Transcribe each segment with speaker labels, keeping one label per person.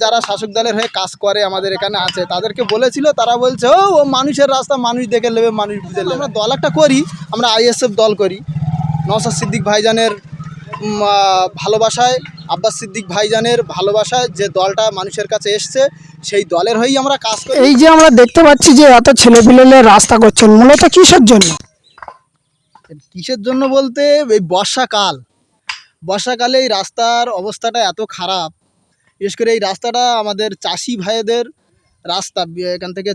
Speaker 1: যারা শাসক দলের হয়ে কাজ করে আমাদের এখানে আছে তাদেরকে বলেছিল, তারা বলছে ও মানুষের রাস্তা মানুষ দেখে নেবে, মানুষ বুঝে নেবে। আমরা দল একটা করি, আমরা আইএসএফ দল করি। নওশাদ সিদ্দিক ভাইজানের ভালোবাসায়, আব্বাস সিদ্দিক ভাইজানের ভালোবাসায় যে দলটা মানুষের কাছে এসছে সেই দলের হয়েই আমরা কাজ করি।
Speaker 2: এই যে আমরা দেখতে পাচ্ছি যে এত ছেলেপিলেলে রাস্তা করছেন, মূলত কিসের জন্য?
Speaker 1: কিসের জন্য বলতে, এই বর্ষাকালে এই রাস্তার অবস্থাটা এত খারাপ। বিশেষ করে এই রাস্তাটা আমাদের চাষি ভাইদের রাস্তা। এখান থেকে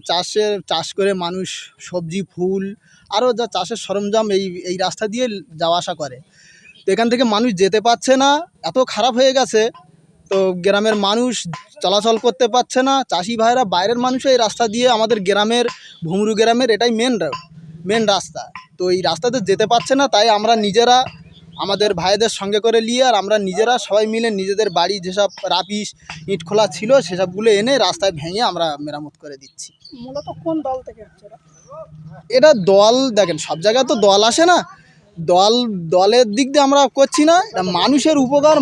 Speaker 1: চাষ করে মানুষ সবজি, ফুল, আরও যা চাষের সরঞ্জাম এই রাস্তা দিয়ে যাওয়া আসা করে। তো এখান থেকে মানুষ যেতে পারছে না, এত খারাপ হয়ে গেছে। তো গ্রামের মানুষ চলাচল করতে পারছে না, চাষি ভাইরা, বাইরের মানুষও এই রাস্তা দিয়ে, আমাদের গ্রামের ভুমরু গ্রামের এটাই মেন রাস্তা। তো এই রাস্তাতে যেতে পারছে না, তাই আমরা নিজেরা আমাদের ভাইদের সঙ্গে করে নিয়ে আর আমরা নিজেরা সবাই মিলে নিজেদের বাড়ি যেসব রাপিস ইট খোলা ছিল সেসবগুলো এনে রাস্তায় ভেঙে আমরা মেরামত করে দিচ্ছি।
Speaker 2: মূলত কোন দল থেকে হচ্ছে
Speaker 1: এটা দল, দেখেন সব জায়গায় তো দল আসে না, দলের দিক দিয়ে আমরা করছি না, এটা মানুষের উপকার,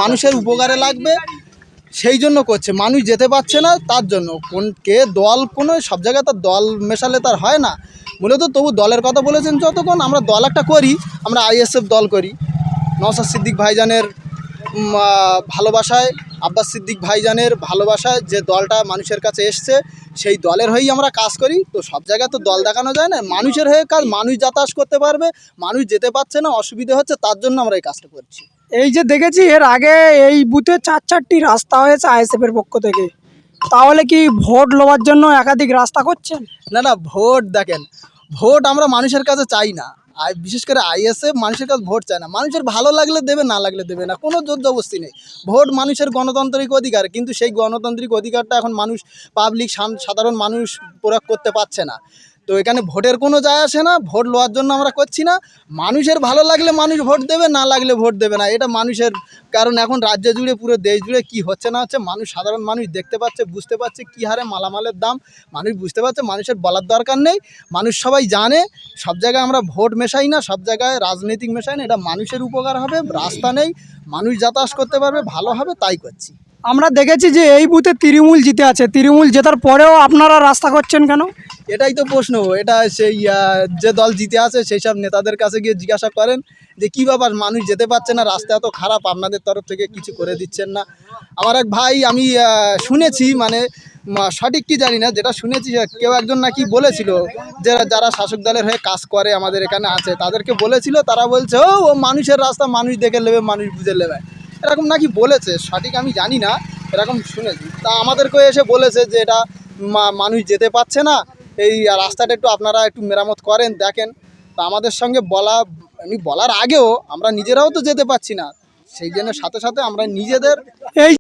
Speaker 1: মানুষের উপকারে লাগবে সেই জন্য করছে। মানুষ যেতে পারছে না তার জন্য। কোনো সব জায়গায় তার দল মেশালে তার হয় না। মূলত তবু দলের কথা বলেছেন, যতক্ষণ আমরা দল একটা করি, আমরা আইএসএফ দল করি। নওশাদ সিদ্দিক ভাইজানের ভালোবাসায়, আব্বাস সিদ্দিক ভাইজানের ভালোবাসায় যে দলটা মানুষের কাছে এসছে সেই দলের হয়েই আমরা কাজ করি। তো সব জায়গায় তো দল দেখানো যায় না, মানুষের হয়ে কাজ, মানুষ যাতায়াত করতে পারবে, মানুষ যেতে পারছে না, অসুবিধা হচ্ছে, তার জন্য আমরা এই কাজটা করছি।
Speaker 2: এই যে দেখেছি এর আগে এই বুথে 4-4টি রাস্তা হয়েছে আইএসএফের পক্ষ থেকে, তাহলে কি ভোট লওয়ার জন্য একাধিক রাস্তা করছেন?
Speaker 1: না, দেখেন, ভোট আমরা মানুষের কাছে চাই না। আর বিশেষ করে আইএসএফ মানুষের কাছে ভোট চায় না। মানুষের ভালো লাগলে দেবে, না লাগলে দেবে না, কোনো জোর জবরদস্তি নেই। ভোট মানুষের গণতান্ত্রিক অধিকার, কিন্তু সেই গণতান্ত্রিক অধিকারটা এখন সাধারণ মানুষ প্রয়োগ করতে পারছে না। তো এখানে ভোটের কোনো যায় আসে না, ভোট লওয়ার জন্য আমরা করছি না। মানুষের ভালো লাগলে মানুষ ভোট দেবে, না লাগলে ভোট দেবে না, এটা মানুষের। কারণ এখন রাজ্য জুড়ে, পুরো দেশ জুড়ে কী হচ্ছে না হচ্ছে সাধারণ মানুষ দেখতে পাচ্ছে, বুঝতে পারছে কী হারে মালামালের দাম, মানুষ বুঝতে পারছে। মানুষের বলার দরকার নেই, মানুষ সবাই জানে। সব জায়গায় আমরা ভোট মেশাই না, সব জায়গায় রাজনৈতিক মেশাই না। এটা মানুষের উপকার হবে, রাস্তা নেই, মানুষ যাতায়াত করতে পারবে, ভালো হবে, তাই করছি।
Speaker 2: আমরা দেখেছি যে এই বুথে তৃণমূল জিতে আছে, তৃণমূল জেতার পরেও আপনারা রাস্তা করছেন কেন?
Speaker 1: এটাই তো প্রশ্ন। এটা সেই যে দল জিতে আছে সেই সব নেতাদের কাছে গিয়ে জিজ্ঞাসা করেন যে কী ব্যাপার, মানুষ যেতে পারছে না, রাস্তা এত খারাপ, আপনাদের তরফ থেকে কিছু করে দিচ্ছেন না। আমার এক ভাই, আমি শুনেছি, মানে সঠিক কি জানি না, যেটা শুনেছি কেউ একজন নাকি বলেছিল, যারা শাসক দলের হয়ে কাজ করে আমাদের এখানে আছে তাদেরকে বলেছিল, তারা বলছে ও মানুষের রাস্তা মানুষ দেখে নেবে, মানুষ বুঝে নেবে, এরকম নাকি বলেছে। সঠিক আমি জানি না, এরকম শুনেছি। তা আমাদেরকেও এসে বলেছে যে এটা মানুষ যেতে পারছে না, এই রাস্তাটা আপনারা একটু মেরামত করেন, দেখেন। তা আমাদের সঙ্গে বলার আগেও আমরা নিজেরাও তো যেতে পারছি না, সেই জন্য সাথে সাথে আমরা নিজেদের
Speaker 2: এই